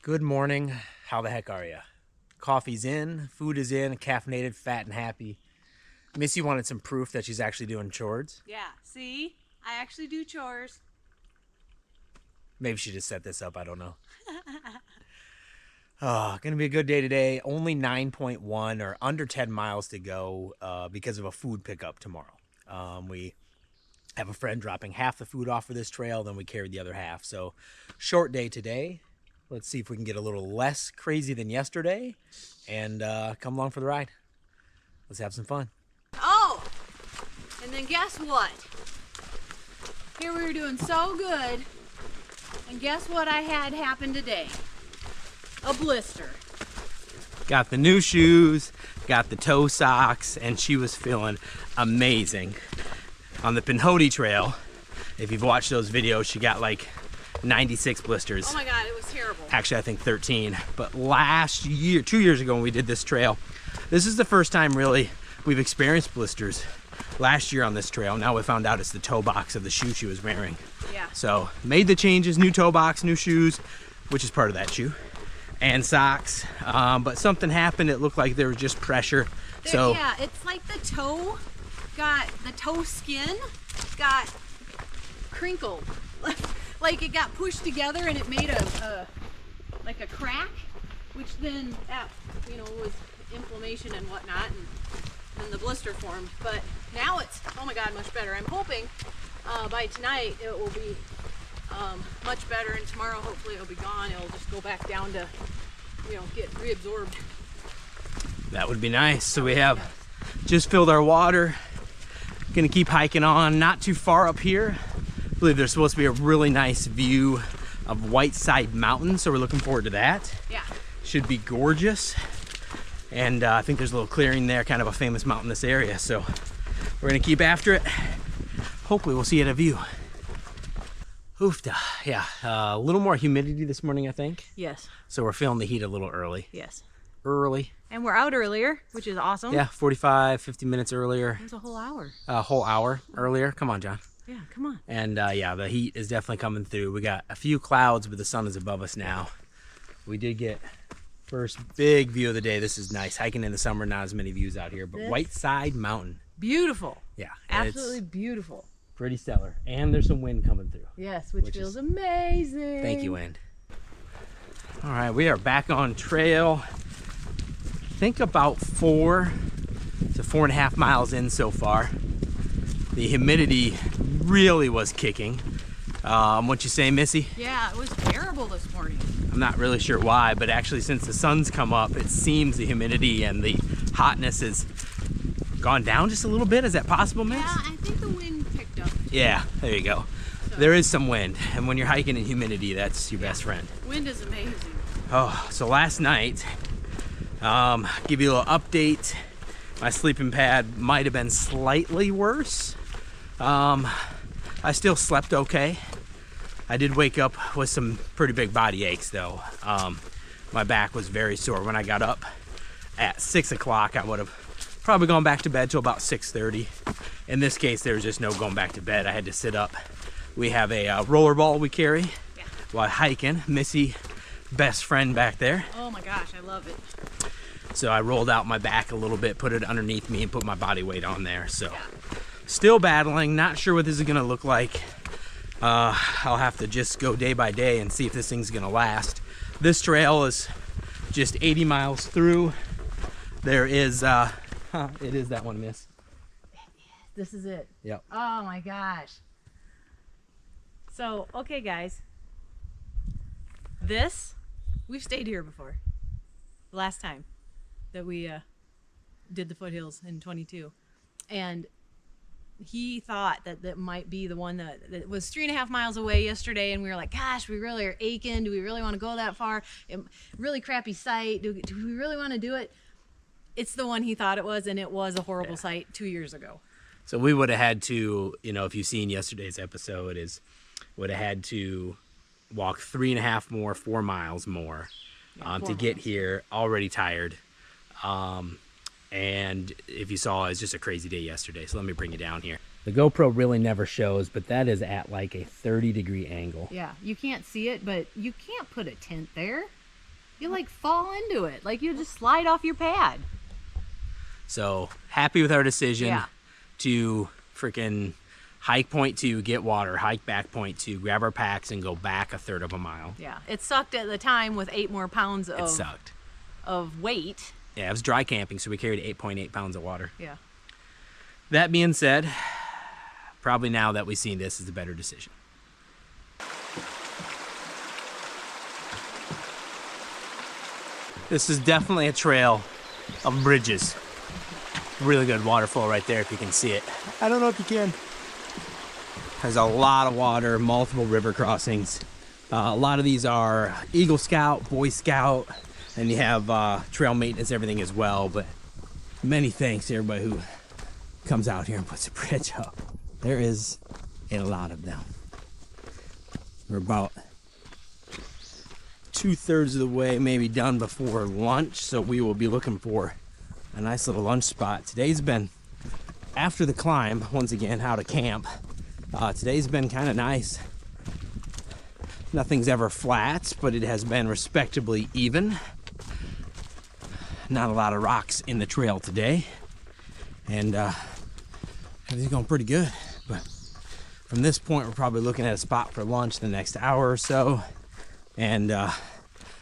Good morning. How the heck are you? Coffee's in, food is in, caffeinated, fat, and happy. Missy wanted some proof that she's actually doing chores. Yeah, see? I actually do chores. Maybe she just set this up, I don't know. Gonna be a good day today. Only 9.1 or under 10 miles to go because of a food pickup tomorrow. We have a friend dropping half the food off for this trail, then we carried the other half. So short day today. Let's see if we can get a little less crazy than yesterday and come along for the ride. Let's have some fun. Oh, and then guess what? Here we were doing so good, and guess what I had happen today? A blister. Got the new shoes, got the toe socks, and she was feeling amazing. On the Pinhoti Trail, if you've watched those videos, she got like 96 blisters. Oh my God, it was terrible. Actually, I think 13. But last year, 2 years ago when we did this trail, this is the first time really we've experienced blisters. Last year on this trail, now we found out it's the toe box of the shoe she was wearing. Yeah. So made the changes, new toe box, new shoes, which is part of that shoe, and socks. But something happened. It looked like there was just pressure. Yeah, it's like the toe skin got crinkled. Like it got pushed together and it made a crack, which then was inflammation and whatnot, and then the blister formed. But now it's, oh my God, much better. I'm hoping by tonight it will be much better, and tomorrow hopefully it'll be gone. It'll just go back down to get reabsorbed. That would be nice. So we have just filled our water. Gonna keep hiking on, not too far up here. I believe there's supposed to be a really nice view of Whiteside Mountain, so we're looking forward to that. Yeah. Should be gorgeous. And I think there's a little clearing there, kind of a famous mountain in this area. So we're gonna keep after it. Hopefully we'll see it a view. Oofda. Yeah, a little more humidity this morning, I think. Yes. So we're feeling the heat a little early. Yes. Early. And we're out earlier, which is awesome. Yeah, 45, 50 minutes earlier. It was a whole hour. A whole hour earlier. Come on, John. Yeah, come on. And yeah, the heat is definitely coming through. We got a few clouds, but the sun is above us now. We did get first big view of the day. This is nice. Hiking in the summer, not as many views out here, but Whiteside Mountain. Beautiful. Yeah. Absolutely beautiful. Pretty stellar. And there's some wind coming through. Yes, which feels amazing. Thank you, wind. All right, we are back on trail. Think about 4 to 4.5 miles in so far. The humidity really was kicking. What you say, Missy? Yeah, it was terrible this morning. I'm not really sure why, but actually since the sun's come up, it seems the humidity and the hotness has gone down just a little bit. Is that possible, Miss? Yeah, I think the wind picked up. Yeah, there you go. So, there is some wind, and when you're hiking in humidity, that's your best friend. Wind is amazing. Oh, so last night, give you a little update. My sleeping pad might have been slightly worse. I still slept okay. I did wake up with some pretty big body aches though. My back was very sore. When I got up at 6 o'clock, I would have probably gone back to bed till about 6:30. In this case, there was just no going back to bed. I had to sit up. We have a roller ball we carry while hiking. Missy, best friend back there. Oh my gosh, I love it. So I rolled out my back a little bit, put it underneath me, and put my body weight on there. So still battling, not sure what this is gonna look like. I'll have to just go day by day and see if this thing's gonna last. This trail is just 80 miles through. There is, it is that one, Miss. This is it. Yep. Oh my gosh. So, okay guys. We've stayed here before. Last time that we did the foothills in 22. And he thought that might be the one that was 3.5 miles away yesterday, and we were like, gosh, we really are aching. Do we really want to go that far? Really crappy site. Do we really want to do it? It's the one he thought it was, and it was a horrible site 2 years ago. So we would have had to, if you've seen yesterday's episode, would have had to walk 4 miles more to get here, already tired. And if you saw, it's just a crazy day yesterday. So let me bring you down here. The GoPro really never shows, but that is at like a 30-degree angle. Yeah, you can't see it, but you can't put a tent there. You like fall into it. Like you just slide off your pad. So happy with our decision Yeah. to freaking hike point 2, get water, hike back point 2, grab our packs, and go back a third of a mile. Yeah. It sucked at the time with 8 more pounds It sucked. of weight. Yeah, it was dry camping, so we carried 8.8 pounds of water. Yeah. That being said, probably now that we've seen this is a better decision. This is definitely a trail of bridges. Really good waterfall right there if you can see it. I don't know if you can. There's a lot of water, multiple river crossings. A lot of these are Eagle Scout, Boy Scout, and you have trail maintenance, everything as well. But many thanks to everybody who comes out here and puts a bridge up. There is a lot of them. We're about 2/3 of the way maybe done before lunch, so we will be looking for a nice little lunch spot. Today's been, after the climb, once again, how to camp. Today's been kind of nice. Nothing's ever flat, but it has been respectably even. Not a lot of rocks in the trail today. And everything's going pretty good. But from this point, we're probably looking at a spot for lunch the next hour or so. And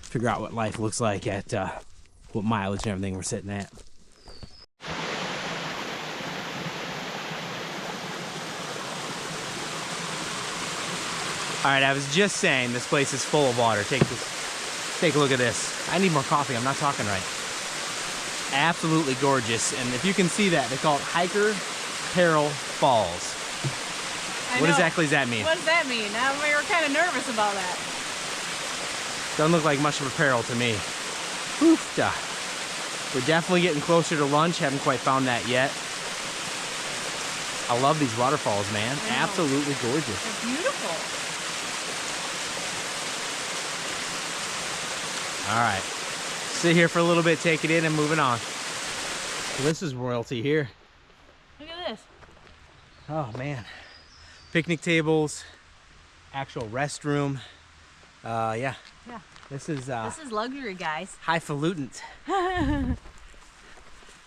figure out what life looks like at what mileage and everything we're sitting at. All right, I was just saying this place is full of water. Take a look at this. I need more coffee. I'm not talking right. Absolutely gorgeous. And if you can see that, they call it Hiker Peril Falls. What exactly does that mean? What does that mean? We were kind of nervous about that. Doesn't look like much of a peril to me. Oofta. We're definitely getting closer to lunch. Haven't quite found that yet. I love these waterfalls, man. Absolutely gorgeous. They're beautiful. All right. Sit here for a little bit, take it in, and moving on. Well, this is royalty here. Look at this. Oh, man. Picnic tables, actual restroom. Yeah. Yeah. This is luxury, guys. highfalutin.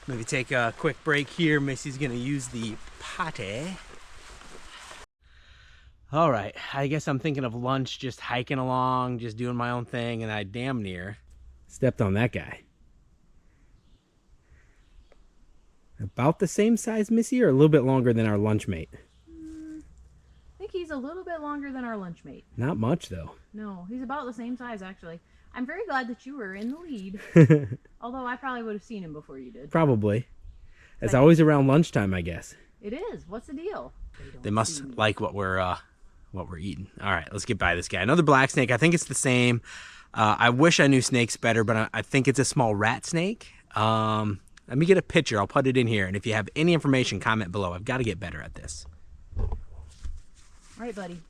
Maybe take a quick break here. Missy's gonna use the potty. All right, I guess I'm thinking of lunch, just hiking along, just doing my own thing, and I damn near stepped on that guy. About the same size Missy, or a little bit longer than our lunch mate? I think he's a little bit longer than our lunch mate. Not much though. No, he's about the same size, actually. I'm very glad that you were in the lead. Although I probably would have seen him before you did. Probably. It's always around lunchtime, I guess. It is. What's the deal? They must like what we're eating. All right, let's get by this guy. Another black snake. I think it's the same. I wish I knew snakes better, but I think it's a small rat snake. Let me get a picture. I'll put it in here. And if you have any information, comment below. I've got to get better at this. All right, buddy.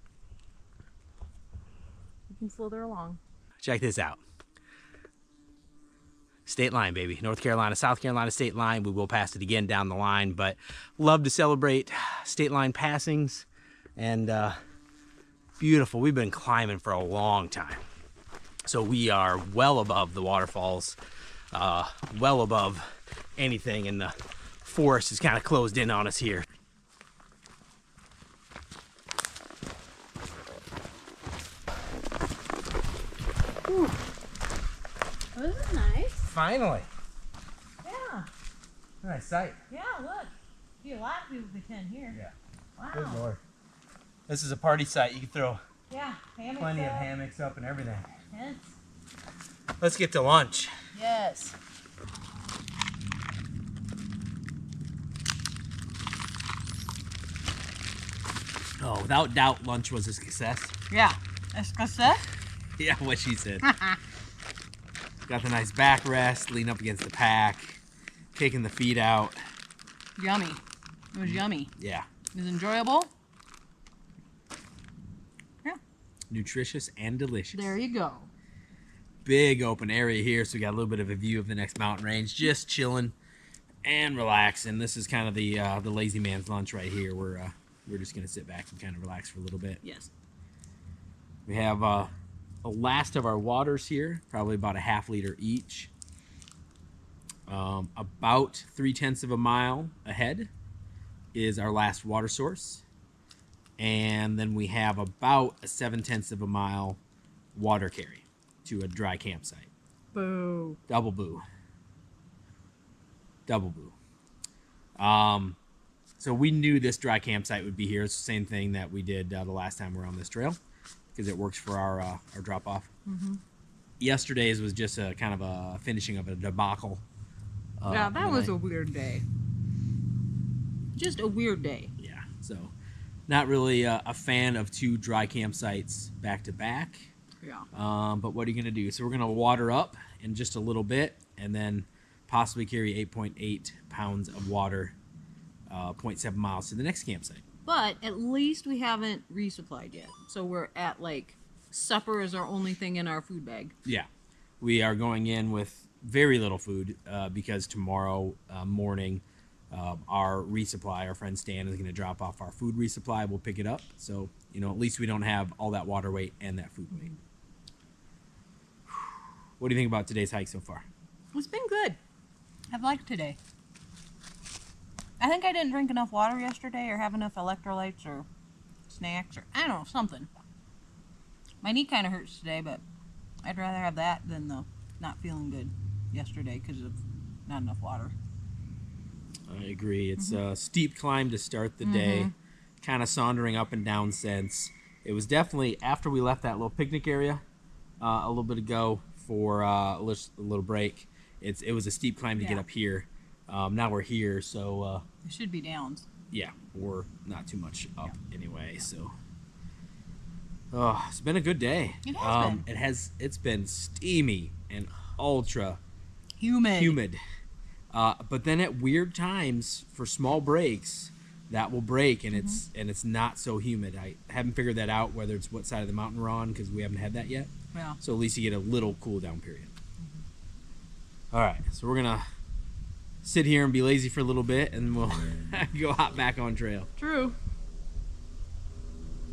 You can slither along. Check this out. State line, baby. North Carolina, South Carolina state line. We will pass it again down the line, but love to celebrate state line passings. And beautiful. We've been climbing for a long time. So we are well above the waterfalls, well above anything, and the forest is kind of closed in on us here. Ooh. Oh, this is nice. Finally. Yeah. Nice sight. Yeah, look. See a lot of people can here. Yeah. Wow. Good Lord. This is a party site. You can throw hammocks plenty up. of hammocks up and everything. Tents. Let's get to lunch. Yes. Oh, without doubt, lunch was a success. Yeah. A success? Yeah, what she said. Got the nice backrest, lean up against the pack, taking the feet out. Yummy. It was yummy. Yeah. It was enjoyable. Yeah. Nutritious and delicious. There you go. Big open area here, so we got a little bit of a view of the next mountain range. Just chilling and relaxing. This is kind of the lazy man's lunch right here. We're just gonna sit back and kind of relax for a little bit. Yes. We have the last of our waters here, probably about a ½ liter each. About 3/10 of a mile ahead is our last water source. And then we have about a 7/10 of a mile water carry to a dry campsite. Boo. Double boo. Double boo. So we knew this dry campsite would be here. It's the same thing that we did the last time we were on this trail, because it works for our drop off. Mm-hmm. Yesterday's was just a kind of a finishing of a debacle. Yeah, that was a weird day. Just a weird day. Yeah, so not really a fan of 2 dry campsites back to back. Yeah. But what are you going to do? So we're going to water up in just a little bit, and then possibly carry 8.8 pounds of water, 0.7 miles to the next campsite. But at least we haven't resupplied yet. So we're at, like, supper is our only thing in our food bag. Yeah. We are going in with very little food because tomorrow morning our resupply, our friend Stan, is going to drop off our food resupply. We'll pick it up. So, you know, at least we don't have all that water weight and that food weight. What do you think about today's hike so far? It's been good. I've liked today. I think I didn't drink enough water yesterday or have enough electrolytes or snacks or, I don't know, something. My knee kind of hurts today, but I'd rather have that than the not feeling good yesterday because of not enough water. I agree. It's a steep climb to start the day. Kind of sauntering up and down since. It was definitely, after we left that little picnic area a little bit ago for a little break, it was a steep climb to get up here. Now we're here, so... it should be downs. Yeah, we're not too much up anyway, so... it's been a good day. It has been. It's been steamy and ultra humid. But then at weird times, for small breaks, that will break, and it's not so humid. I haven't figured that out, whether it's what side of the mountain we're on, because we haven't had that yet. Yeah. So at least you get a little cool down period. All right, so we're gonna sit here and be lazy for a little bit, and we'll go hop back on trail. True.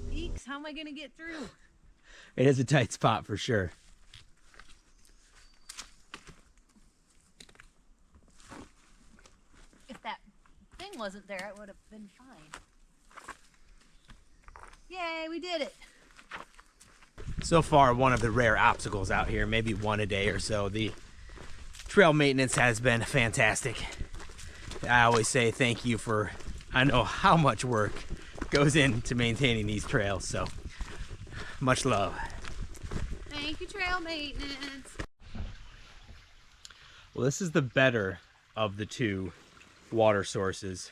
Eeks, how am I gonna get through? It is a tight spot for sure. If that thing wasn't there, it would have been fine. Yay, we did it. So far, one of the rare obstacles out here, maybe one a day or so. The trail maintenance has been fantastic. I always say thank you for, I know how much work goes into maintaining these trails, so much love. Thank you, trail maintenance. Well, this is the better of the 2 water sources.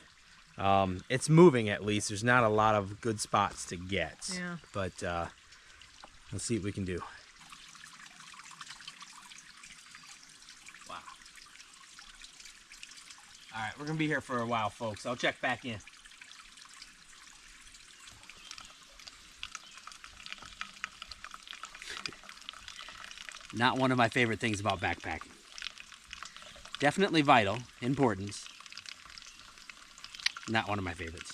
It's moving, at least. There's not a lot of good spots to get. Yeah. But let's see what we can do. Wow. All right, we're gonna be here for a while, folks. I'll check back in. Not one of my favorite things about backpacking. Definitely vital, importance. Not one of my favorites.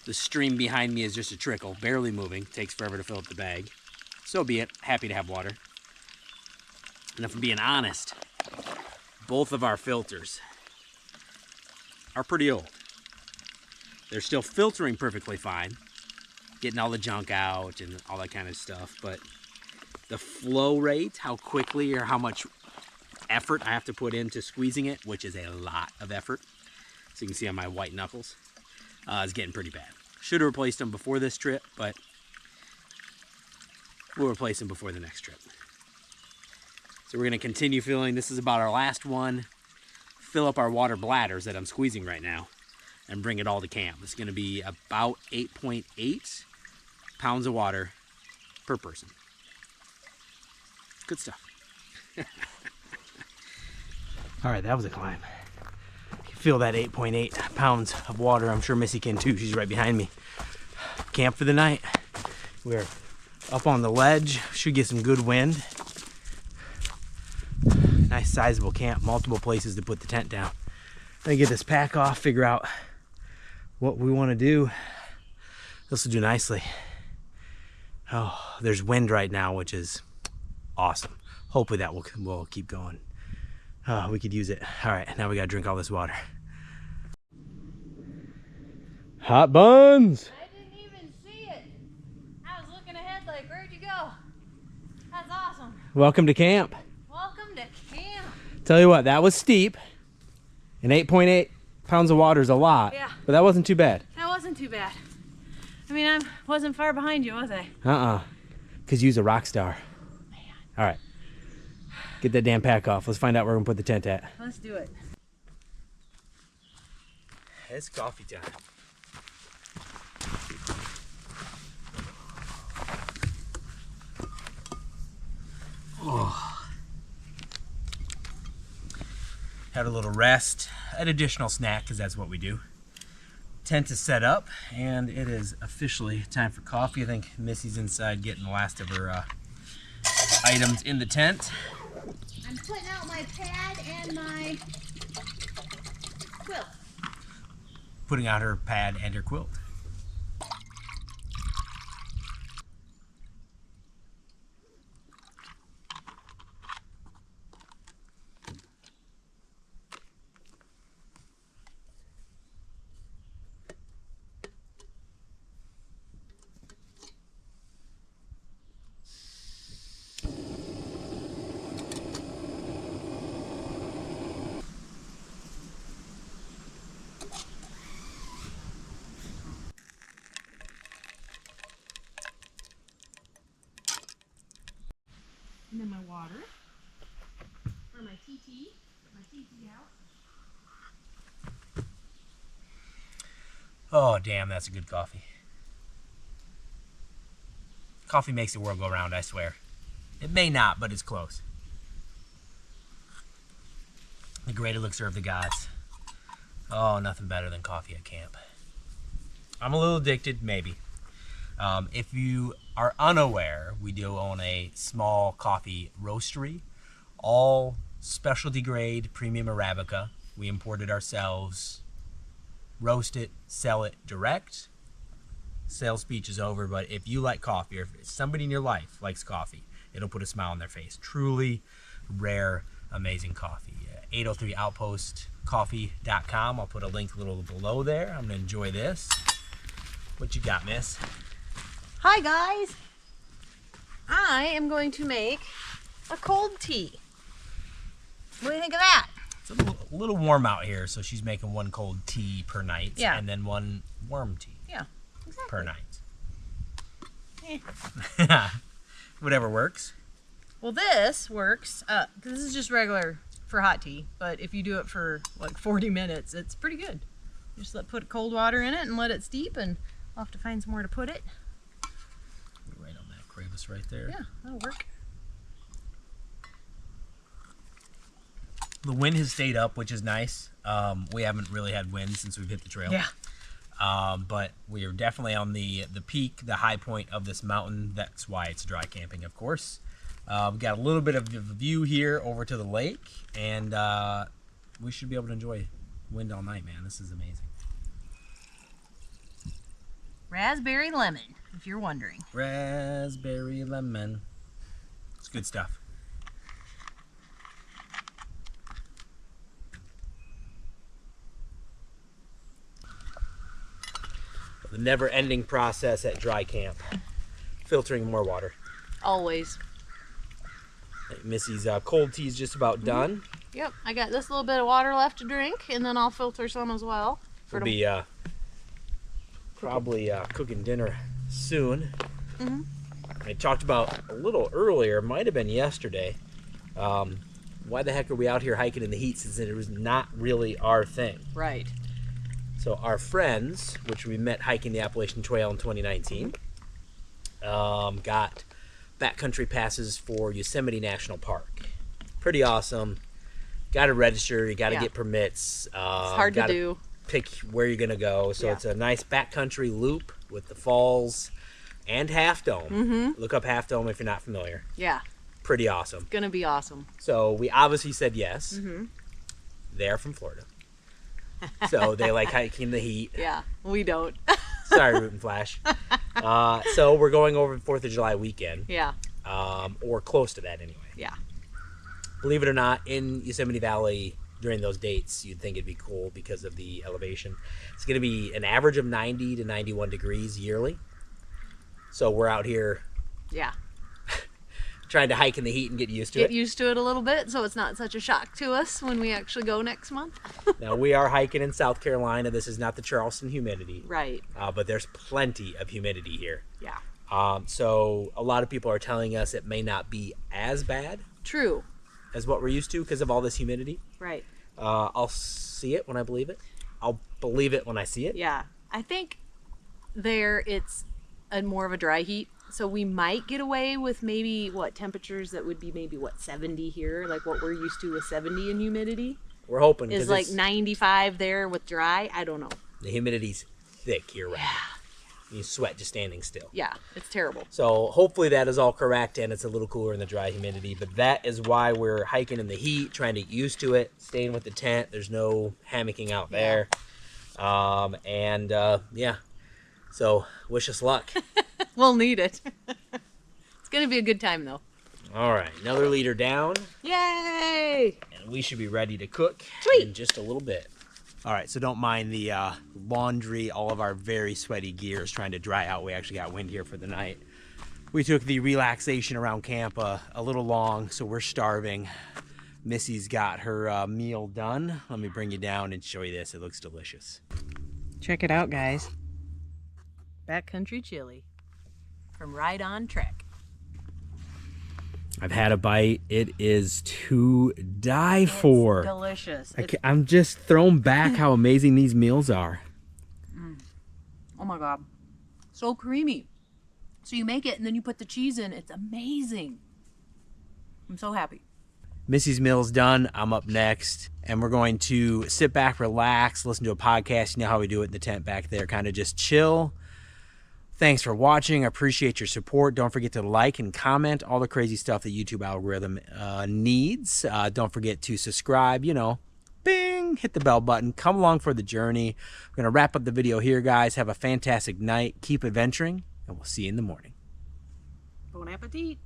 The stream behind me is just a trickle, barely moving. Takes forever to fill up the bag. So be it. Happy to have water. And if I'm being honest, both of our filters are pretty old. They're still filtering perfectly fine, getting all the junk out and all that kind of stuff, but the flow rate, how quickly or how much effort I have to put into squeezing it, which is a lot of effort, so you can see on my white knuckles, is getting pretty bad. Should have replaced them before this trip, but we'll replace them before the next trip. So we're going to continue filling. This is about our last one. Fill up our water bladders that I'm squeezing right now and bring it all to camp. It's going to be about 8.8 pounds of water per person. Good stuff. All right, that was a climb. You can feel that 8.8 pounds of water. I'm sure Missy can too. She's right behind me. Camp for the night. We're up on the ledge. Should get some good wind. Nice sizable camp. Multiple places to put the tent down. Then get this pack off, figure out what we want to do. This will do nicely. Oh, there's wind right now, which is awesome. Hopefully that will keep going. Oh, we could use it. All right, now we gotta drink all this water. Hot buns. I didn't even see it. I was looking ahead like, where'd you go? That's awesome. Welcome to camp. Welcome to camp. Tell you what, that was steep. And 8.8 pounds of water is a lot. Yeah. But that wasn't too bad. That wasn't too bad. I mean, I wasn't far behind you, was I? Because you's a rock star. Man. All right. Get that damn pack off. Let's find out where we're going to put the tent at. Let's do it. It's coffee time. Oh. Had a little rest, an additional snack, because that's what we do. Tent is set up, and it is officially time for coffee. I think Missy's inside getting the last of her items in the tent. I'm putting out my pad and my quilt. Putting out her pad and her quilt. And then my water. Or my TT. My TT out. Oh, damn, that's a good coffee. Coffee makes the world go round, I swear. It may not, but it's close. The great elixir of the gods. Oh, nothing better than coffee at camp. I'm a little addicted, maybe. If you are unaware, we do own a small coffee roastery, all specialty grade premium Arabica. We import it ourselves, roast it, sell it direct. Sales speech is over, but if you like coffee, or if somebody in your life likes coffee, it'll put a smile on their face. Truly rare, amazing coffee. 803outpostcoffee.com. I'll put a link a little below there. I'm gonna enjoy this. What you got, miss? Hi guys. I am going to make a cold tea. What do you think of that? It's a little warm out here, so she's making one cold tea per night, Yeah. and then one warm tea Yeah, exactly. per night. Eh. Whatever works. Well, this works, because this is just regular for hot tea, but if you do it for like 40 minutes, it's pretty good. Just put cold water in it and let it steep, and I'll have to find somewhere to put it. Right on that crevice right there. Yeah, that'll work. The wind has stayed up, which is nice. We haven't really had wind since we've hit the trail. Yeah. But we are definitely on the peak, the high point of this mountain. That's why it's dry camping, of course. We've got a little bit of a view here over to the lake, and we should be able to enjoy wind all night, man. This is amazing. Raspberry lemon, if you're wondering. Raspberry lemon. It's good stuff. The never-ending process at dry camp. Filtering more water. Always. Missy's cold tea is just about done. Yep, I got this little bit of water left to drink, and then I'll filter some as well. We'll be probably cooking dinner soon. Mhm. I talked about a little earlier, might have been yesterday, why the heck are we out here hiking in the heat since it was not really our thing. Right. So our friends, which we met hiking the Appalachian Trail in 2019, got backcountry passes for Yosemite National Park. Pretty awesome. Got to register. You got to get permits. It's hard to do. Pick where you're gonna go. So it's a nice backcountry loop with the falls and Half Dome. Mm-hmm. Look up Half Dome if you're not familiar. Yeah. Pretty awesome. Gonna be awesome. So we obviously said yes. Mm-hmm. They're from Florida. So they like hiking in the heat. Yeah, we don't. Sorry, Root and Flash. So we're going over 4th of July weekend. Yeah. Or close to that anyway. Yeah. Believe it or not, in Yosemite Valley during those dates, you'd think it'd be cool because of the elevation. It's going to be an average of 90 to 91 degrees yearly. So we're out here Yeah. trying to hike in the heat and get used to it. Get used to it a little bit so it's not such a shock to us when we actually go next month. Now, we are hiking in South Carolina. This is not the Charleston humidity. Right. But there's plenty of humidity here. Yeah. So a lot of people are telling us it may not be as bad True. as what we're used to because of all this humidity. Right. I'll see it when I believe it. I'll believe it when I see it. Yeah. I think there it's more of a dry heat. So we might get away with maybe temperatures that would be maybe 70 here, like what we're used to with 70 in humidity. We're hoping. Is like 95 there with dry. I don't know. The humidity's thick year round. You sweat just standing still. Yeah, it's terrible. So hopefully that is all correct and it's a little cooler in the dry humidity. But that is why we're hiking in the heat, trying to get used to it, staying with the tent. There's no hammocking out there. Yeah. So wish us luck. We'll need it. It's going to be a good time though. All right, another leader down. Yay! And we should be ready to cook Sweet. in just a little bit. All right, so don't mind the laundry, all of our very sweaty gear is trying to dry out. We actually got wind here for the night. We took the relaxation around camp a little long, so we're starving. Missy's got her meal done. Let me bring you down and show you this. It looks delicious. Check it out, guys. Backcountry chili from Ride On Trek. I've had a bite. It is to die for. It's delicious. I'm just thrown back how amazing these meals are. Oh my God. So creamy. So you make it and then you put the cheese in. It's amazing. I'm so happy. Missy's meal's done. I'm up next. And we're going to sit back, relax, listen to a podcast. You know how we do it in the tent back there. Kind of just chill. Thanks for watching. I appreciate your support. Don't forget to like and comment all the crazy stuff the YouTube algorithm needs. Don't forget to subscribe, bing, hit the bell button. Come along for the journey. We're going to wrap up the video here, guys. Have a fantastic night. Keep adventuring, and we'll see you in the morning. Bon appetit.